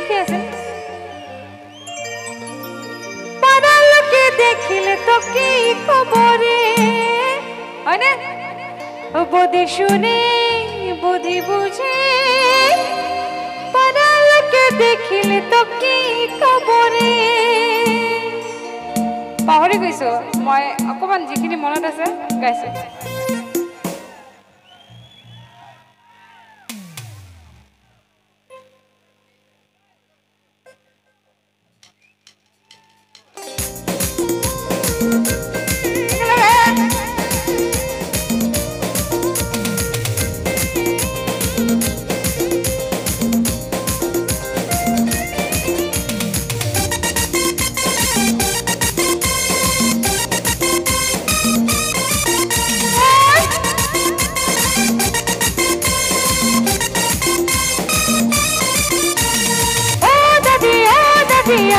লিখি আছে পাড়ার লোকে দেখিলে তো কি খবরে হয় না বোধে শুনে বুদ্ধি বুঝে পাড়ার লোকে দেখিলে তো কি খবরে পাহৰি গৈছো মই অকমান যিখিনি মনত আছে গাইছো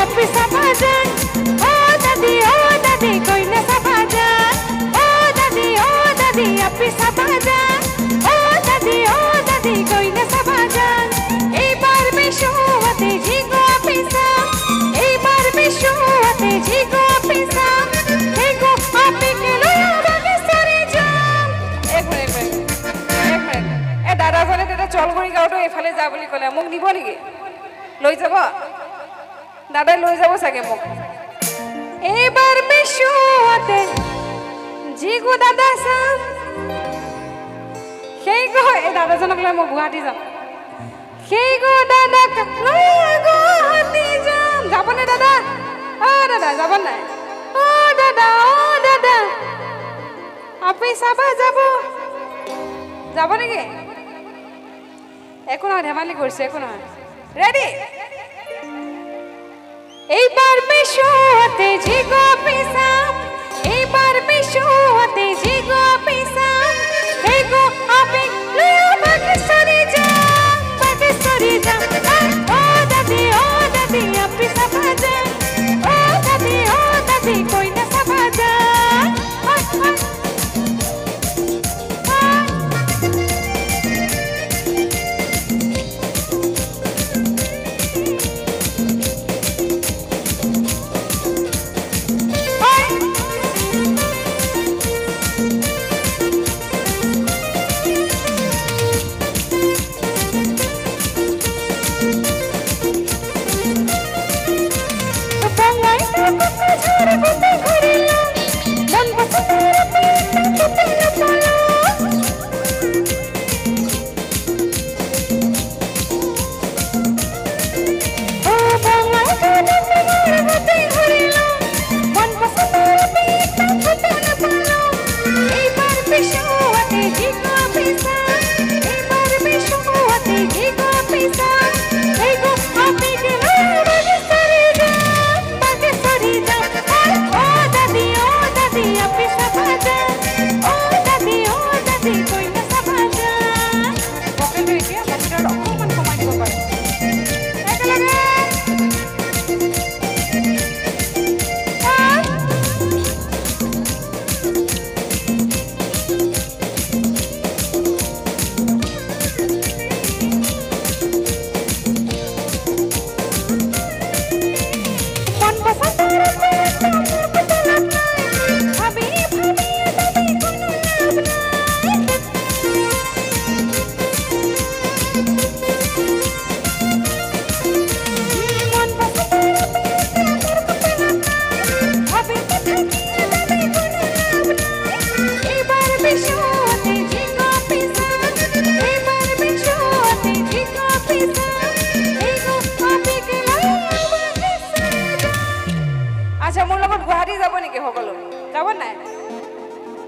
Api sabajan, oh dadi koi na sabajan, oh dadi api sabajan, oh dadi koi na sabajan. Eibar beshuate jigo apisa, eibar beshuate jigo apisa, ego api ke loya bage sare jam. Ek minute. E dada jone teta chol gori gaoto efale ja boli kole muk nibo niki? Loi jabo? দাদা লৈ যাব চাগে মোক এইবাৰ বিশুতে জিগু দাদা চাম সেই গো এই দাদাজনক লৈ মই গুৱাহাটী যাম সেই গো দাদা লৈ গুৱাহাটী যাম যাবনে দাদা দাদা যাব নাই দাদা আপনি চাবা যাব নেকি একো নহয় ধেমালি কৰিছে একো নহয় ৰেডি এইবার বিশুতে জিগো পিসা এইবার বিশুতে জিগো পিসা হেগো আপি লয়া বাগে সরি যা ও দাদি আপি সাবাজা ও দাদি কই না সাবাজা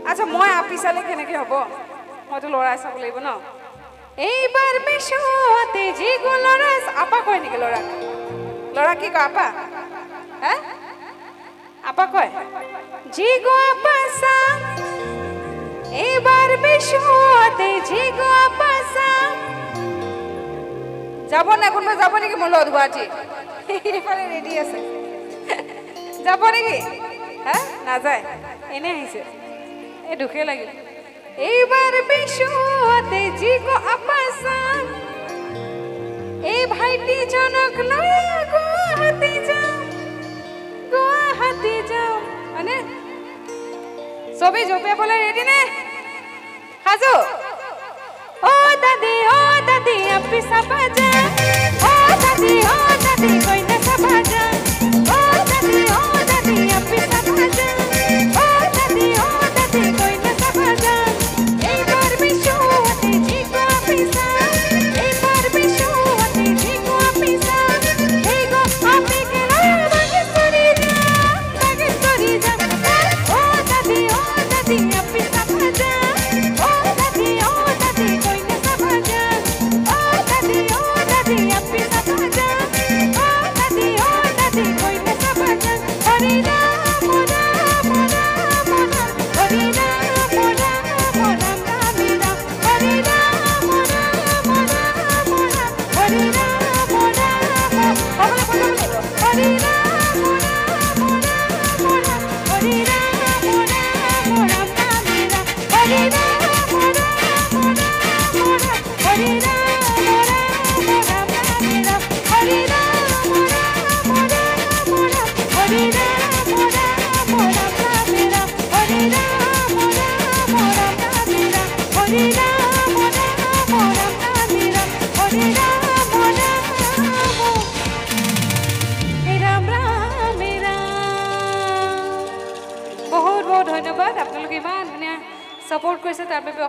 আচ্ছা মই আপি চালে কেনেকে হ'ব মইতো লৰা চাব লাগিব ন এইবাৰ বিশুতে জিগো লৰা আপা কয় নেকি লৰা কি কয় আপা হ্যাঁ আপা কয় জিগো আপা সা এইবাৰ বিশুতে জিগো আপা সা যাব না কোনবা যাব নেকি মোৰ লগত গুৱাহাটী এইফালে ৰেডি আছে যাব নেকি হ্যাঁ না যায় এনে আহিছে এই দুখে লাগিল এইবাৰ বিশুতে জিগো আপা সা এই ভাইটি জনক লৈ গুৱাহাটী যাম মানে সবেই জপিয়াবলৈ ৰেডি নে সাজু ও দাদি আপি চাপা যা ও দাদি কইনা চাপা যা ও দাদি আপি চাপা যা ও দাদি কইনা চাপা যা এইবার বিশুতে জিগা পিসা এইবার বিশুতে জিগা পিসা এই গো আপি কেলা বাগেশ্বরী যা ও দাদি আপি চাপা যা ও দাদি কইনা চাপা যা ও দাদি আপি চাপা যা ও দাদি কইনা চাপা যা হরি রাম রাম রাম হরি রাম রাম রাম হরি রাম রাম রাম হরি রাম রাম হরি রাম হরি রাম রাম হরি রাম হরি বহুত বহুত ধন্যবাদ আপোনালোকে ইমান ধুনীয়া সাপোৰ্ট কৰিছে তাৰ বাবে